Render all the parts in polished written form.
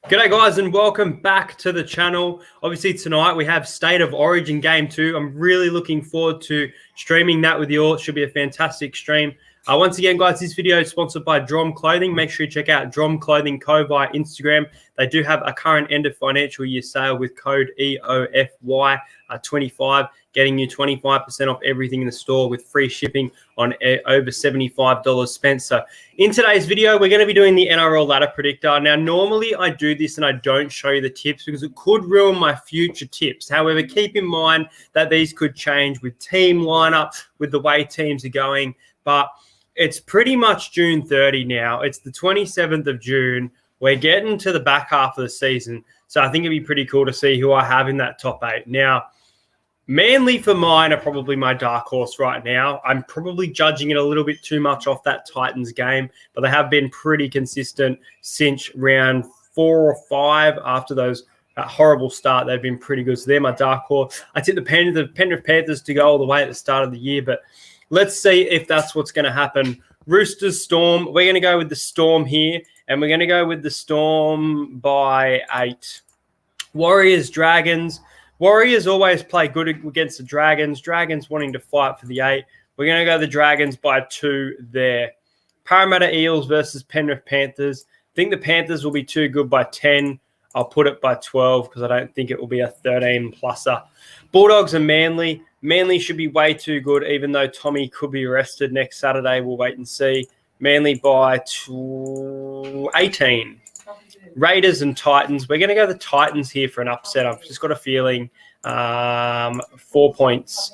G'day guys and welcome back to the channel. Obviously tonight we have State of Origin Game 2. I'm really looking forward to streaming that with you all. It should be a fantastic stream. Once again guys, this video is sponsored by Drom Clothing. Make sure you check out Drom Clothing Co. via Instagram. They do have a current end of financial year sale with code EOFY25, getting you 25% off everything in the store with free shipping on over $75 spent. So in today's video, we're going to be doing the NRL ladder predictor. Now, normally I do this and I don't show you the tips because it could ruin my future tips. However, keep in mind that these could change with team lineup, with the way teams are going. But it's pretty much June 30 now. It's the 27th of June. We're getting to the back half of the season. So I think it'd be pretty cool to see who I have in that top 8. Now, Manly for mine are probably my dark horse right now. I'm probably judging it a little bit too much off that Titans game, but they have been pretty consistent since round 4 or 5 after that horrible start. They've been pretty good. So they're my dark horse. I tipped the Penrith Panthers to go all the way at the start of the year, but let's see if that's what's going to happen. Roosters, Storm. We're going to go with the Storm here, and we're going to go with the Storm by 8. Warriors, Dragons. Warriors always play good against the Dragons. Dragons wanting to fight for the 8. We're going to go the Dragons by 2 there. Parramatta Eels versus Penrith Panthers. I think the Panthers will be too good by 10. I'll put it by 12 because I don't think it will be a 13-pluser. Bulldogs and Manly. Manly should be way too good, even though Tommy could be arrested next Saturday. We'll wait and see. Manly by 18. Raiders and Titans. We're going to go the Titans here for an upset. I've just got a feeling 4 points.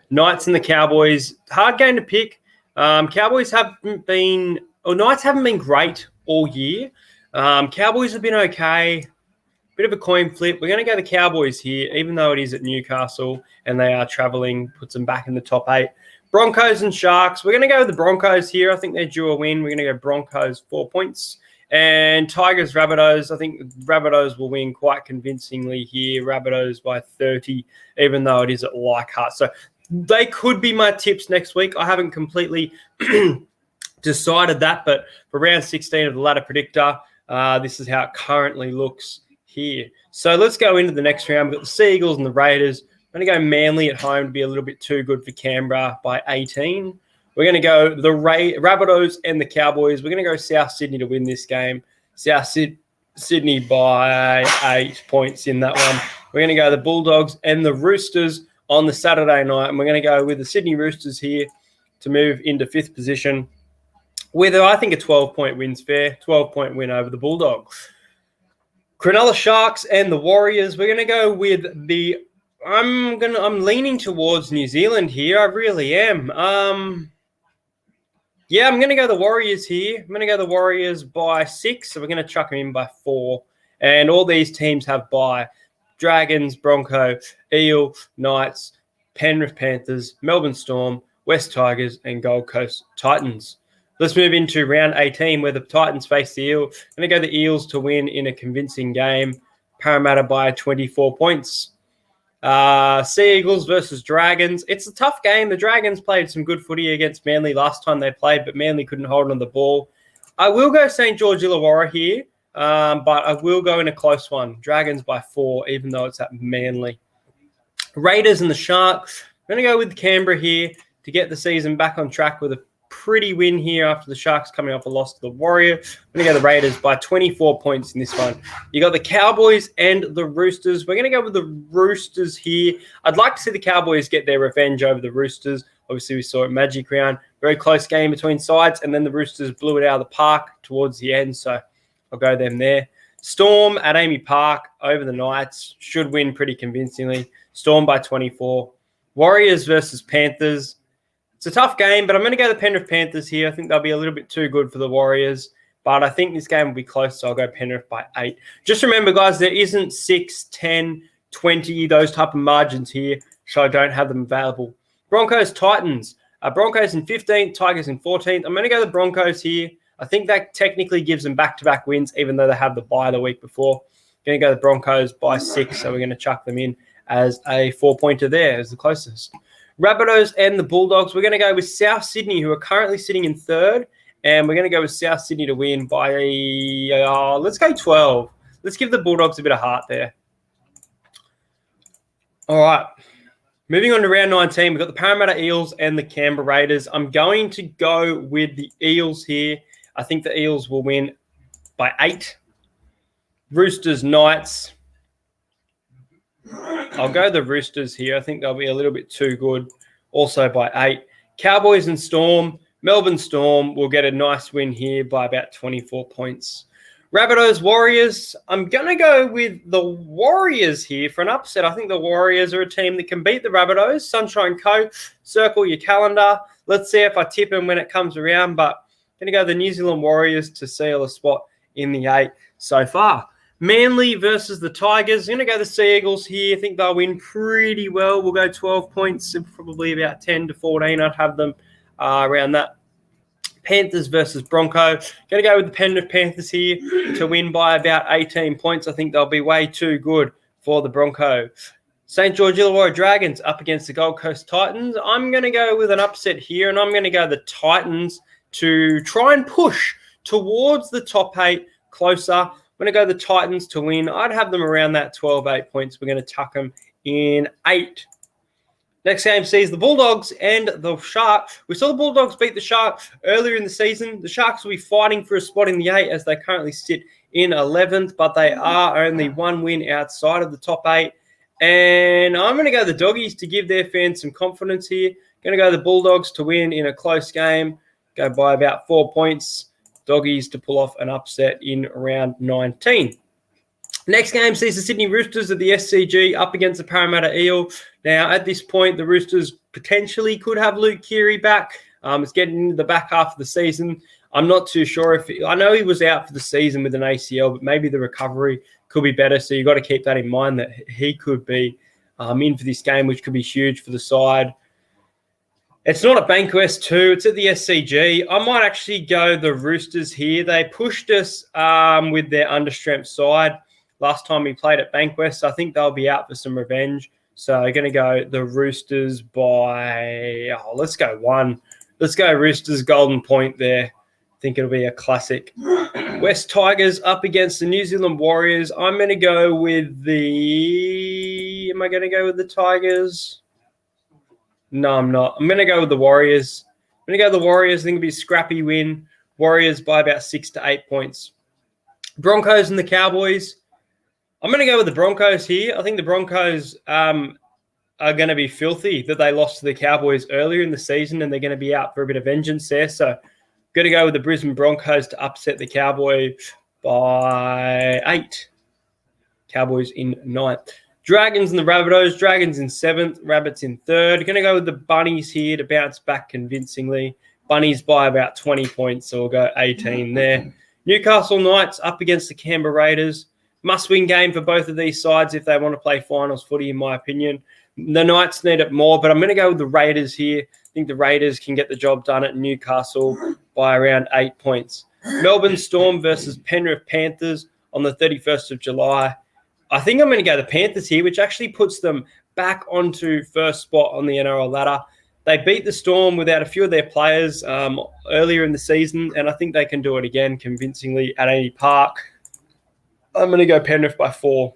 Knights and the Cowboys. Hard game to pick. Knights haven't been great all year. Cowboys have been okay. Bit of a coin flip. We're going to go the Cowboys here, even though it is at Newcastle and they are travelling, puts them back in the top 8. Broncos and Sharks. We're going to go with the Broncos here. I think they're due a win. We're going to go Broncos 4 points. And Tigers, Rabbitohs. I think Rabbitohs will win quite convincingly here. Rabbitohs by 30, even though it is at Leichhardt. So they could be my tips next week. I haven't completely decided that, but for round 16 of the ladder predictor, this is how it currently looks here. So let's go into the next round. We've got the Seagulls and the Raiders. I'm going to go Manly at home to be a little bit too good for Canberra by 18. We're going to go the Rabbitohs and the Cowboys. We're going to go South Sydney to win this game. South Sydney by 8 points in that one. We're going to go the Bulldogs and the Roosters on the Saturday night. And we're going to go with the Sydney Roosters here to move into 5th position with, I think, a 12-point win's fair. 12-point win over the Bulldogs. Cronulla Sharks and the Warriors. We're going to go with the I'm leaning towards New Zealand here. I really am. Yeah, I'm going to go the Warriors here. I'm going to go the Warriors by 6. So we're going to chuck them in by 4. And all these teams have bye. Dragons, Bronco, Eel, Knights, Penrith Panthers, Melbourne Storm, West Tigers, and Gold Coast Titans. Let's move into round 18 where the Titans face the Eel. I'm going to go the Eels to win in a convincing game. Parramatta by 24 points. Sea Eagles versus Dragons. It's a tough game. The Dragons played some good footy against Manly last time they played, but Manly couldn't hold on the ball. I will go St. George Illawarra here, but I will go in a close one. Dragons by 4, even though it's at Manly. Raiders and the Sharks. I'm going to go with Canberra here to get the season back on track with a pretty win here after the Sharks coming off a loss to the Warriors. I'm going to go the Raiders by 24 points in this one. You got the Cowboys and the Roosters. We're going to go with the Roosters here. I'd like to see the Cowboys get their revenge over the Roosters. Obviously, we saw it Magic Round. Very close game between sides, and then the Roosters blew it out of the park towards the end, so I'll go them there. Storm at Amy Park over the Knights. Should win pretty convincingly. Storm by 24. Warriors versus Panthers. It's a tough game, but I'm going to go the Penrith Panthers here. I think they'll be a little bit too good for the Warriors, but I think this game will be close, so I'll go Penrith by 8. Just remember, guys, there isn't 6, 10, 20, those type of margins here, so I don't have them available. Broncos, Titans. Broncos in 15th, Tigers in 14th. I'm going to go the Broncos here. I think that technically gives them back-to-back wins, even though they have the bye the week before. Going to go the Broncos by 6, so we're going to chuck them in as a 4-pointer there as the closest. Rabbitohs and the Bulldogs. We're going to go with South Sydney, who are currently sitting in 3rd, and we're going to go with South Sydney to win by, let's go 12. let's give the Bulldogs a bit of heart there. All right. Moving on to round 19, we've got the Parramatta Eels and the Canberra Raiders. I'm going to go with the Eels here. I think the Eels will win by 8. Roosters, Knights. I'll go the Roosters here. I think they'll be a little bit too good. Also by 8. Cowboys and Storm. Melbourne Storm will get a nice win here by about 24 points. Rabbitohs, Warriors. I'm going to go with the Warriors here for an upset. I think the Warriors are a team that can beat the Rabbitohs. Sunshine Coast, circle your calendar. Let's see if I tip them when it comes around. But I'm going to go the New Zealand Warriors to seal a spot in the 8 so far. Manly versus the Tigers. I'm going to go the Sea Eagles here. I think they'll win pretty well. We'll go 12 points, probably about 10 to 14. I'd have them around that. Panthers versus Bronco. Going to go with the Penrith Panthers here to win by about 18 points. I think they'll be way too good for the Bronco. St. George Illawarra Dragons up against the Gold Coast Titans. I'm going to go with an upset here, and I'm going to go the Titans to try and push towards the top 8 closer. I'm going to go the Titans to win. I'd have them around that 12-8 points. We're going to tuck them in 8. Next game sees the Bulldogs and the Sharks. We saw the Bulldogs beat the Sharks earlier in the season. The Sharks will be fighting for a spot in the 8 as they currently sit in 11th, but they are only 1 win outside of the top 8. And I'm going to go the Doggies to give their fans some confidence here. Going to go the Bulldogs to win in a close game. Go by about 4 points. Doggies to pull off an upset in round 19. Next game sees the Sydney Roosters at the SCG up against the Parramatta Eel. Now, at this point, the Roosters potentially could have Luke Keary back. It's getting into the back half of the season. I'm not too sure I know he was out for the season with an ACL, but maybe the recovery could be better. So you've got to keep that in mind that he could be in for this game, which could be huge for the side. It's not at Bankwest 2. It's at the SCG. I might actually go the Roosters here. They pushed us with their understrength side last time we played at Bankwest. I think they'll be out for some revenge. So I'm going to go the Roosters by, let's go 1. Let's go Roosters golden point there. I think it'll be a classic. West Tigers up against the New Zealand Warriors. I'm going to go with am I going to go with the Tigers? No, I'm not. I'm going to go with the Warriors. I'm going to go the Warriors. I think it'll be a scrappy win. Warriors by about 6 to 8 points. Broncos and the Cowboys. I'm going to go with the Broncos here. I think the Broncos are going to be filthy that they lost to the Cowboys earlier in the season, and they're going to be out for a bit of vengeance there. So I'm going to go with the Brisbane Broncos to upset the Cowboys by 8. Cowboys in 9th. Dragons and the Rabbitohs. Dragons in 7th. Rabbits in 3rd. Going to go with the Bunnies here to bounce back convincingly. Bunnies by about 20 points, so we'll go 18 there. Newcastle Knights up against the Canberra Raiders. Must-win game for both of these sides if they want to play finals footy, in my opinion. The Knights need it more, but I'm going to go with the Raiders here. I think the Raiders can get the job done at Newcastle by around 8 points. Melbourne Storm versus Penrith Panthers on the 31st of July. I think I'm going to go the Panthers here, which actually puts them back onto first spot on the NRL ladder. They beat the Storm without a few of their players earlier in the season, and I think they can do it again convincingly at any park. I'm going to go Penrith by 4.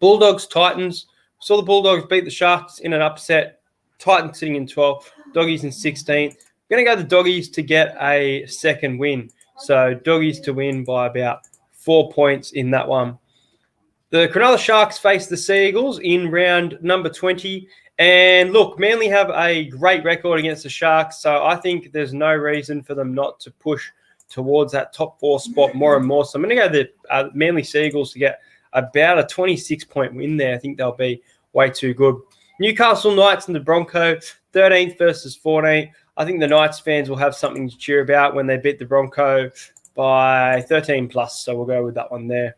Bulldogs, Titans. Saw the Bulldogs beat the Sharks in an upset. Titans sitting in 12th. Doggies in 16th. I'm going to go the Doggies to get a second win. So Doggies to win by about 4 points in that one. The Cronulla Sharks face the Sea Eagles in round number 20. And look, Manly have a great record against the Sharks. So I think there's no reason for them not to push towards that top 4 spot more and more. So I'm going to go the Manly Sea Eagles to get about a 26-point win there. I think they'll be way too good. Newcastle Knights and the Broncos, 13th versus 14th. I think the Knights fans will have something to cheer about when they beat the Broncos by 13 plus. So we'll go with that one there.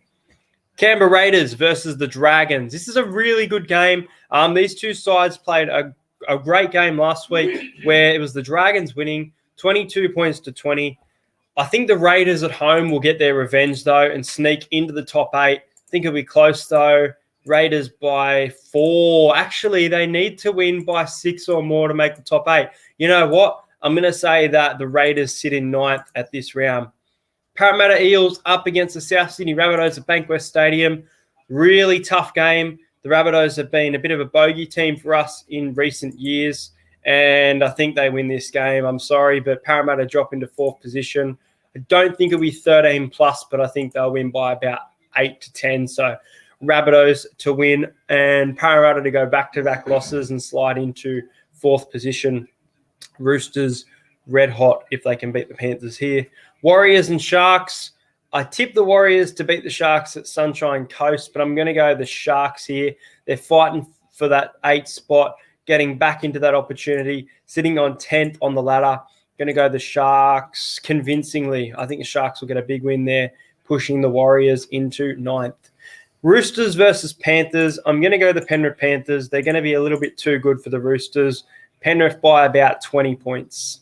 Canberra Raiders versus the Dragons. This is a really good game. These two sides played a great game last week where it was the Dragons winning 22 points to 20. I think the Raiders at home will get their revenge, though, and sneak into the top 8. I think it'll be close, though. Raiders by 4. Actually, they need to win by 6 or more to make the top 8. You know what? I'm going to say that the Raiders sit in 9th at this round. Parramatta Eels up against the South Sydney Rabbitohs at Bankwest Stadium. Really tough game. The Rabbitohs have been a bit of a bogey team for us in recent years, and I think they win this game. I'm sorry, but Parramatta drop into 4th position. I don't think it'll be 13 plus, but I think they'll win by about 8 to 10. So Rabbitohs to win and Parramatta to go back-to-back losses and slide into 4th position. Roosters red hot if they can beat the Panthers here. Warriors and Sharks. I tipped the Warriors to beat the Sharks at Sunshine Coast, but I'm going to go the Sharks here. They're fighting for that 8th spot, getting back into that opportunity, sitting on 10th on the ladder. Going to go the Sharks convincingly. I think the Sharks will get a big win there, pushing the Warriors into 9th. Roosters versus Panthers. I'm going to go the Penrith Panthers. They're going to be a little bit too good for the Roosters. Penrith by about 20 points.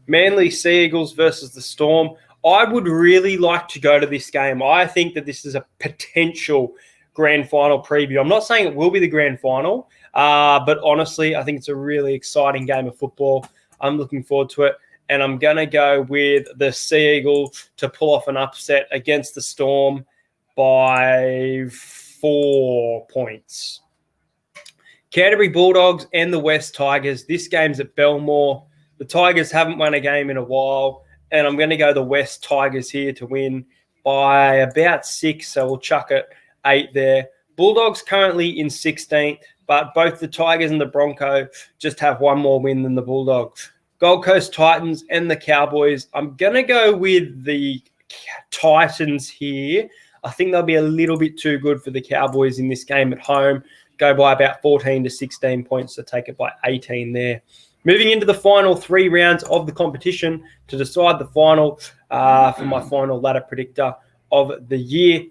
Manly Sea Eagles versus the Storm. I would really like to go to this game. I think that this is a potential grand final preview. I'm not saying it will be the grand final, but honestly, I think it's a really exciting game of football. I'm looking forward to it, and I'm going to go with the Sea Eagle to pull off an upset against the Storm by 4 points. Canterbury Bulldogs and the West Tigers. This game's at Belmore. The Tigers haven't won a game in a while, and I'm going to go the West Tigers here to win by about 6, so we'll chuck it 8 there. Bulldogs currently in 16th, but both the Tigers and the Broncos just have one more win than the Bulldogs. Gold Coast Titans and the Cowboys. I'm going to go with the Titans here. I think they'll be a little bit too good for the Cowboys in this game at home. Go by about 14 to 16 points, so take it by 18 there. Moving into the final 3 rounds of the competition to decide the final for my final ladder predictor of the year.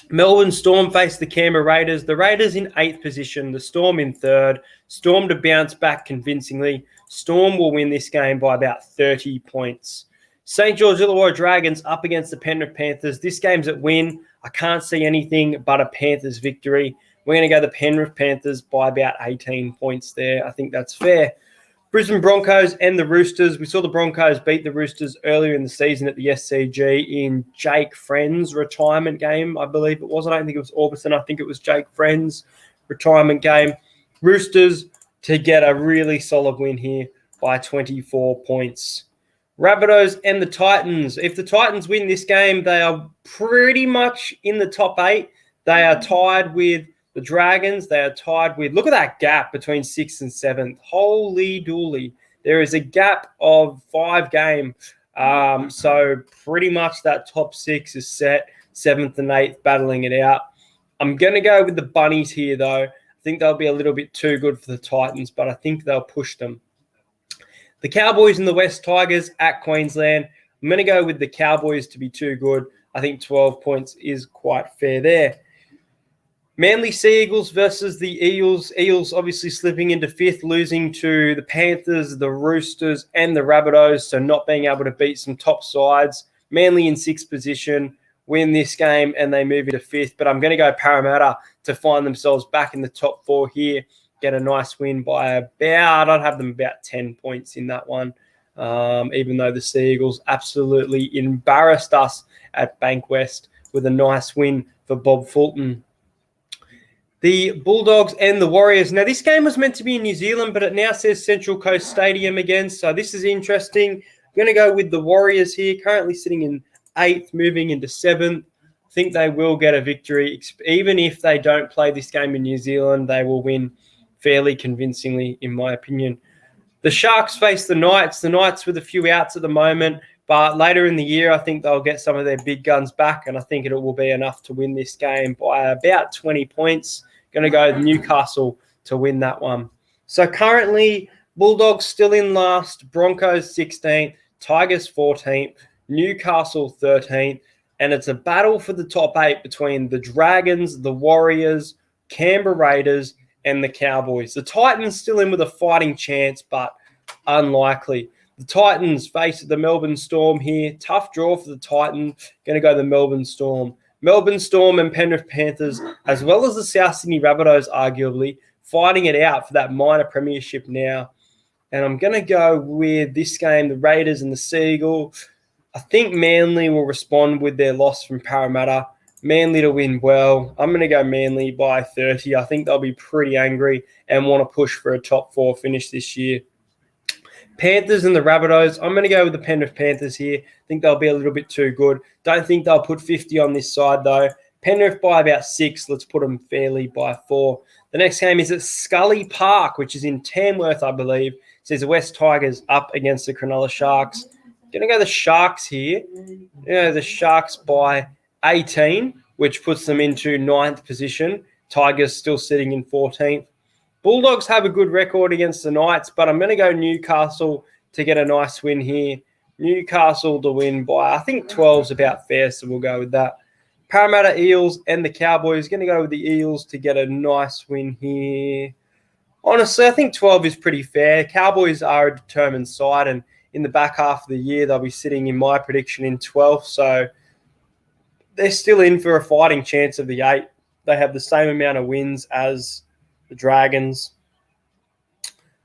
Melbourne Storm face the Canberra Raiders. The Raiders in 8th position, the Storm in 3rd. Storm to bounce back convincingly. Storm will win this game by about 30 points. St. George Illawarra Dragons up against the Penrith Panthers. This game's at win. I can't see anything but a Panthers victory. We're going to go the Penrith Panthers by about 18 points there. I think that's fair. Brisbane Broncos and the Roosters. We saw the Broncos beat the Roosters earlier in the season at the SCG in Jake Friend's retirement game, I believe it was. I don't think it was Orbison. I think it was Jake Friend's retirement game. Roosters to get a really solid win here by 24 points. Rabbitohs and the Titans. If the Titans win this game, they are pretty much in the top 8. They are tied with the Dragons. They are tied with, look at that gap between 6th and 7th. Holy dooly. There is a gap of 5 games. So pretty much that top 6 is set. 7th and 8th battling it out. I'm going to go with the Bunnies here, though. I think they'll be a little bit too good for the Titans, but I think they'll push them. The Cowboys and the West Tigers at Queensland. I'm going to go with the Cowboys to be too good. I think 12 points is quite fair there. Manly Sea Eagles versus the Eels. Eels obviously slipping into 5th, losing to the Panthers, the Roosters, and the Rabbitohs, so not being able to beat some top sides. Manly in 6th position, win this game, and they move into 5th. But I'm going to go Parramatta to find themselves back in the top 4 here. Get a nice win by about, I'd have them about 10 points in that one, even though the Sea Eagles absolutely embarrassed us at Bankwest with a nice win for Bob Fulton. The Bulldogs and the Warriors. Now, this game was meant to be in New Zealand, but it now says Central Coast Stadium again, so this is interesting. I'm going to go with the Warriors here, currently sitting in 8th, moving into 7th. I think they will get a victory. Even if they don't play this game in New Zealand, they will win fairly convincingly, in my opinion. The Sharks face the Knights. The Knights with a few outs at the moment, but later in the year, I think they'll get some of their big guns back, and I think it will be enough to win this game by about 20 points. Going to go Newcastle to win that one. So currently, Bulldogs still in last, Broncos 16th, Tigers 14th, Newcastle 13th, and it's a battle for the top 8 between the Dragons, the Warriors, Canberra Raiders, and the Cowboys. The Titans still in with a fighting chance, but unlikely. The Titans face the Melbourne Storm here. Tough draw for the Titans. Going to go the Melbourne Storm. Melbourne Storm and Penrith Panthers, as well as the South Sydney Rabbitohs, arguably, fighting it out for that minor premiership now. And I'm going to go with this game, the Raiders and the Sea Eagle. I think Manly will respond with their loss from Parramatta. Manly to win well. I'm going to go Manly by 30. I think they'll be pretty angry and want to push for a top 4 finish this year. Panthers and the Rabbitohs. I'm going to go with the Penrith Panthers here. I think they'll be a little bit too good. Don't think they'll put 50 on this side, though. Penrith by about 6. Let's put them fairly by 4. The next game is at Scully Park, which is in Tamworth, I believe. It says the West Tigers up against the Cronulla Sharks. Going to go the Sharks here. The Sharks by 18, which puts them into 9th position. Tigers still sitting in 14th. Bulldogs have a good record against the Knights, but I'm going to go Newcastle to get a nice win here. Newcastle to win by, I think 12 is about fair, so we'll go with that. Parramatta Eels and the Cowboys. Going to go with the Eels to get a nice win here. Honestly, I think 12 is pretty fair. Cowboys are a determined side, and in the back half of the year, they'll be sitting in my prediction in 12th, so they're still in for a fighting chance of the 8. They have the same amount of wins as the Dragons.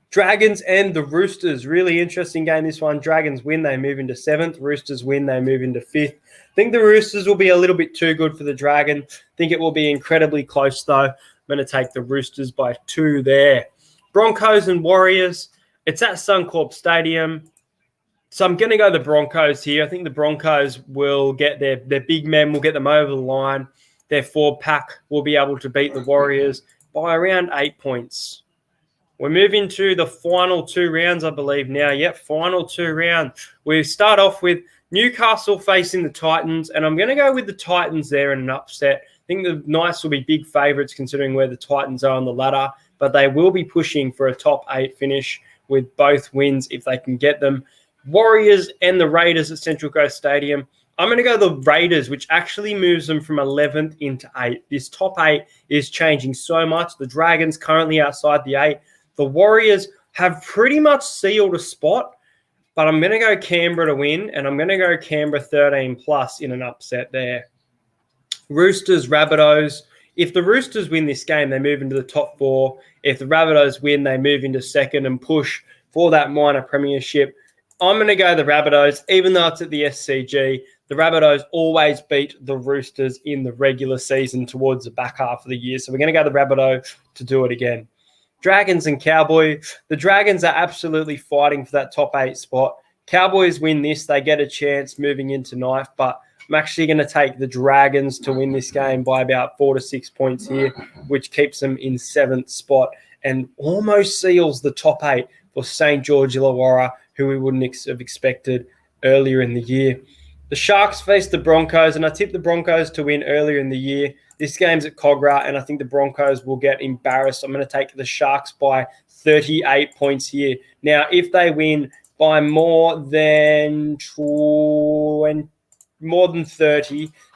Dragons and the Roosters. Really interesting game, this one. Dragons win, they move into 7th. Roosters win, they move into 5th. I think the Roosters will be a little bit too good for the Dragon. I think it will be incredibly close, though. I'm going to take the Roosters by 2 there. Broncos and Warriors. It's at Suncorp Stadium. So I'm going to go the Broncos here. I think the Broncos will get their big men, will get them over the line. Their 4-pack will be able to beat the Warriors by around 8 points. We're moving to the final 2 rounds, I believe, now. Yep, final 2 rounds. We start off with Newcastle facing the Titans, and I'm going to go with the Titans there in an upset. I think the Knights will be big favourites considering where the Titans are on the ladder, but they will be pushing for a top 8 finish with both wins if they can get them. Warriors and the Raiders at Central Coast Stadium. I'm going to go the Raiders, which actually moves them from 11th into 8th. This top 8 is changing so much. The Dragons currently outside the 8. The Warriors have pretty much sealed a spot, but I'm going to go Canberra to win, and I'm going to go Canberra 13+ in an upset there. Roosters, Rabbitohs. If the Roosters win this game, they move into the top 4. If the Rabbitohs win, they move into 2nd and push for that minor premiership. I'm going to go the Rabbitohs, even though it's at the SCG. The Rabbitohs always beat the Roosters in the regular season towards the back half of the year. So we're going to go the Rabbitohs to do it again. Dragons and Cowboys. The Dragons are absolutely fighting for that top 8 spot. Cowboys win this. They get a chance moving into 9th, but I'm actually going to take the Dragons to win this game by about 4 to 6 points here, which keeps them in 7th spot and almost seals the top 8 for St. George Illawarra, who we wouldn't have expected earlier in the year. The Sharks face the Broncos, and I tipped the Broncos to win earlier in the year. This game's at Cogra, and I think the Broncos will get embarrassed. I'm going to take the Sharks by 38 points here. Now, if they win by more than 30,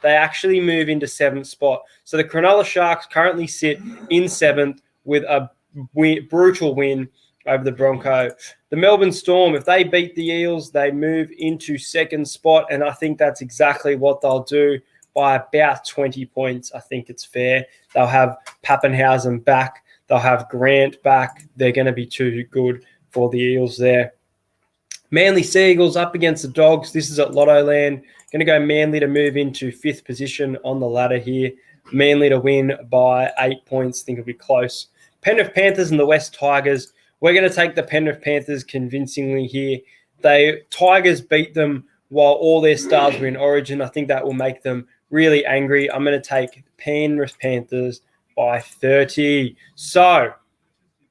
they actually move into 7th spot. So the Cronulla Sharks currently sit in 7th with a brutal win over the Broncos. The Melbourne Storm, if they beat the Eels, they move into 2nd spot, and I think that's exactly what they'll do by about 20 points. I think it's fair. They'll have Pappenhausen back. They'll have Grant back. They're going to be too good for the Eels there. Manly Seagulls up against the Dogs. This is at Lotto Land. Going to go Manly to move into 5th position on the ladder here. Manly to win by 8 points. I think it'll be close. Penrith Panthers and the West Tigers. We're going to take the Penrith Panthers convincingly here. Tigers beat them while all their stars were in Origin. I think that will make them really angry. I'm going to take Penrith Panthers by 30. So,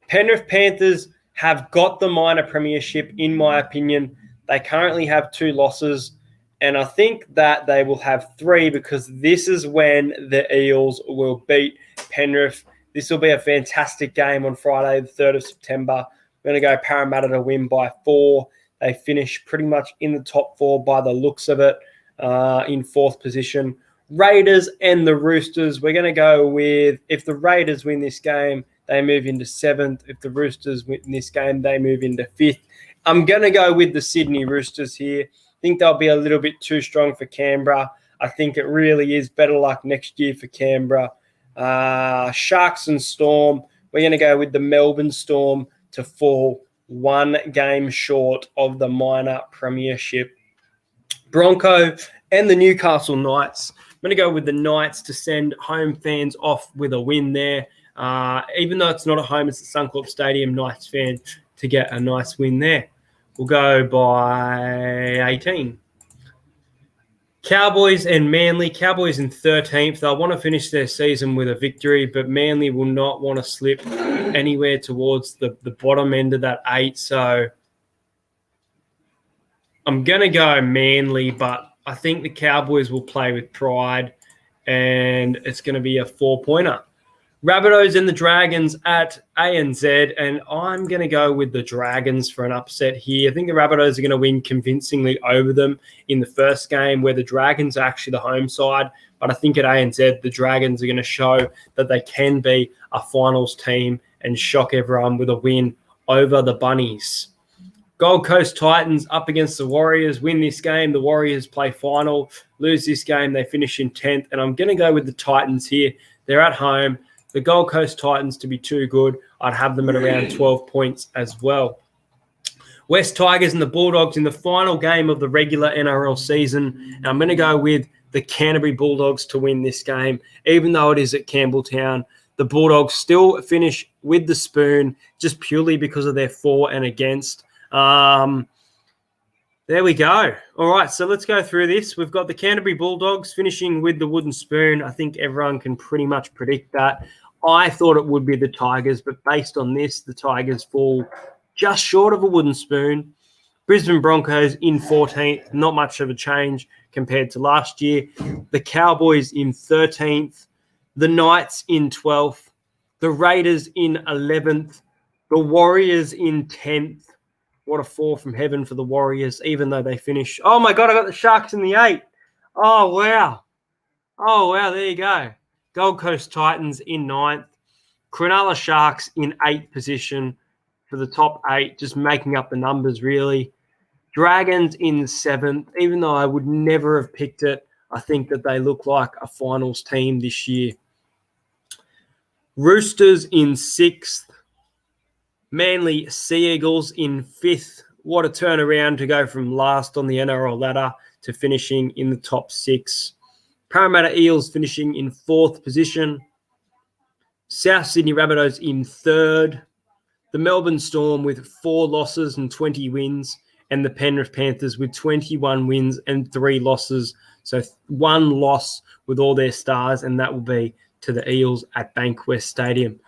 Penrith Panthers have got the minor premiership, in my opinion. They currently have 2 losses, and I think that they will have 3 because this is when the Eels will beat Penrith. This will be a fantastic game on Friday, the 3rd of September. I'm going to go Parramatta to win by 4. They finish pretty much in the top 4 by the looks of it, in 4th position. Raiders and the Roosters. We're going to go with, if the Raiders win this game, they move into 7th. If the Roosters win this game, they move into 5th. I'm going to go with the Sydney Roosters here. I think they'll be a little bit too strong for Canberra. I think it really is better luck next year for Canberra. Sharks and Storm. We're going to go with the Melbourne Storm to fall 1 game short of the minor premiership. Bronco and the Newcastle Knights. I'm going to go with the Knights to send home fans off with a win there. Even though it's not at home, it's at Suncorp Stadium, Knights fan to get a nice win there. We'll go by 18. Cowboys and Manly. Cowboys in 13th. They'll want to finish their season with a victory, but Manly will not want to slip anywhere towards the bottom end of that 8. So I'm going to go Manly, but I think the Cowboys will play with pride, and it's going to be a 4-pointer. Rabbitohs and the Dragons at ANZ, and I'm going to go with the Dragons for an upset here. I think the Rabbitohs are going to win convincingly over them in the first game, where the Dragons are actually the home side. But I think at ANZ, the Dragons are going to show that they can be a finals team and shock everyone with a win over the Bunnies. Gold Coast Titans up against the Warriors. Win this game, the Warriors play final. Lose this game, they finish in 10th. And I'm going to go with the Titans here. They're at home. The Gold Coast Titans to be too good. I'd have them at around 12 points as well. West Tigers and the Bulldogs in the final game of the regular NRL season. And I'm going to go with the Canterbury Bulldogs to win this game, even though it is at Campbelltown. The Bulldogs still finish with the spoon just purely because of their for and against. There we go. All right, so let's go through this. We've got the Canterbury Bulldogs finishing with the wooden spoon. I think everyone can pretty much predict that. I thought it would be the Tigers, but based on this, the Tigers fall just short of a wooden spoon. Brisbane Broncos in 14th, not much of a change compared to last year. The Cowboys in 13th. The Knights in 12th. The Raiders in 11th. The Warriors in 10th. What a fall from heaven for the Warriors, even though they finish. Oh, my God, I got the Sharks in the 8. Oh, wow. Oh, wow, there you go. Gold Coast Titans in 9th. Cronulla Sharks in 8th position for the top 8, just making up the numbers, really. Dragons in 7th, even though I would never have picked it. I think that they look like a finals team this year. Roosters in 6th. Manly Sea Eagles in 5th. What a turnaround to go from last on the NRL ladder to finishing in the top 6. Parramatta Eels finishing in 4th position. South Sydney Rabbitohs in 3rd. The Melbourne Storm with 4 losses and 20 wins. And the Penrith Panthers with 21 wins and 3 losses. So 1 loss with all their stars, and that will be to the Eels at Bankwest Stadium.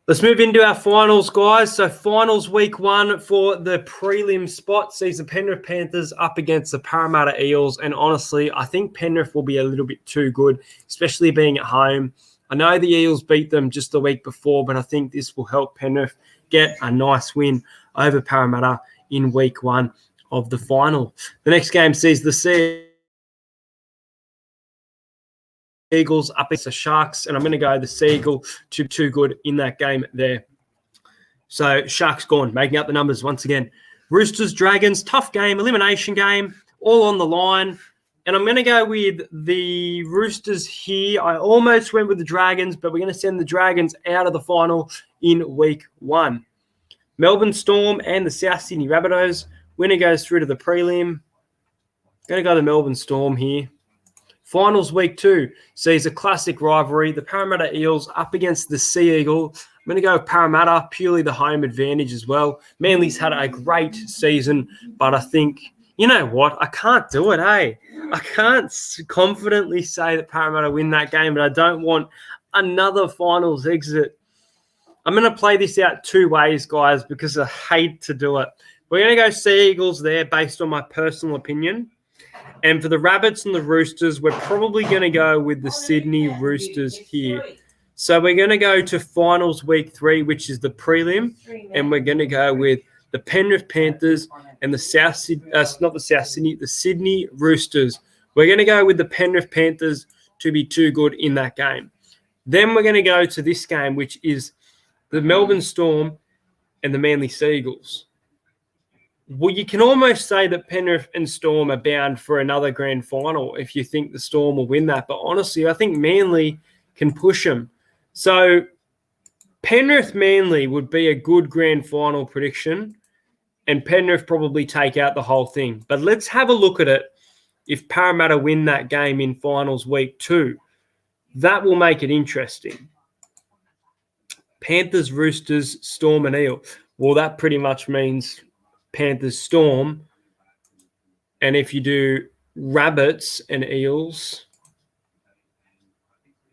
Let's move into our finals, guys. So finals week 1 for the prelim spot sees the Penrith Panthers up against the Parramatta Eels. And honestly, I think Penrith will be a little bit too good, especially being at home. I know the Eels beat them just the week before, but I think this will help Penrith get a nice win over Parramatta in week 1 of the final. The next game sees the Sea Eagles up against the Sharks, and I'm going to go the Sea Eagle too good in that game there. So Sharks gone, making up the numbers once again. Roosters, Dragons, tough game, elimination game, all on the line. And I'm going to go with the Roosters here. I almost went with the Dragons, but we're going to send the Dragons out of the final in week 1. Melbourne Storm and the South Sydney Rabbitohs. Winner goes through to the prelim. Going to go the Melbourne Storm here. Finals week 2 sees a classic rivalry. The Parramatta Eels up against the Sea Eagle. I'm going to go with Parramatta, purely the home advantage as well. Manly's had a great season, but I think, you know what? I can't do it, hey? I can't confidently say that Parramatta win that game, but I don't want another finals exit. I'm going to play this out 2 ways, guys, because I hate to do it. We're going to go Sea Eagles there based on my personal opinion. And for the Rabbits and the Roosters, we're probably going to go with the Sydney Roosters here. So we're going to go to finals week 3, which is the prelim, and we're going to go with the Penrith Panthers and the Sydney Roosters. We're going to go with the Penrith Panthers to be too good in that game. Then we're going to go to this game, which is the Melbourne Storm and the Manly Sea Eagles. Well, you can almost say that Penrith and Storm are bound for another grand final if you think the Storm will win that. But honestly, I think Manly can push them. So Penrith-Manly would be a good grand final prediction, and Penrith probably take out the whole thing. But let's have a look at it if Parramatta win that game in finals week 2, that will make it interesting. Panthers, Roosters, Storm and Eel. Well, that pretty much means Panthers, Storm. And if you do Rabbits and Eels,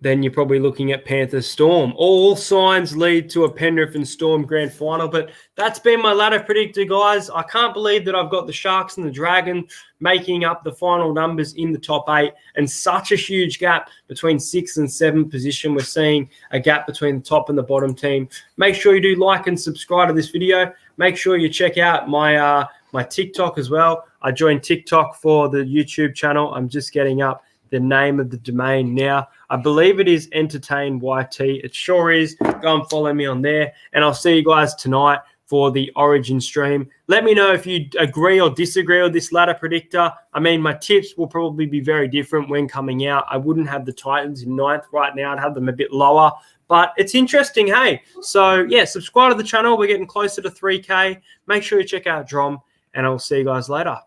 then you're probably looking at Panthers Storm. All signs lead to a Penrith and Storm grand final. But that's been my ladder predictor, guys. I can't believe that I've got the Sharks and the Dragon making up the final numbers in the top 8, and such a huge gap between 6th and 7th position. We're seeing a gap between the top and the bottom team. Make sure you do like and subscribe to this video. Make sure you check out my my TikTok as well. I joined TikTok for the YouTube channel. I'm just getting up the name of the domain now. I believe it is Entertain YT. It sure is. Go and follow me on there. And I'll see you guys tonight for the Origin stream. Let me know if you agree or disagree with this ladder predictor. I mean, my tips will probably be very different when coming out. I wouldn't have the Titans in 9th right now. I'd have them a bit lower. But it's interesting, hey? So, yeah, subscribe to the channel. We're getting closer to 3K. Make sure you check out Drom, and I'll see you guys later.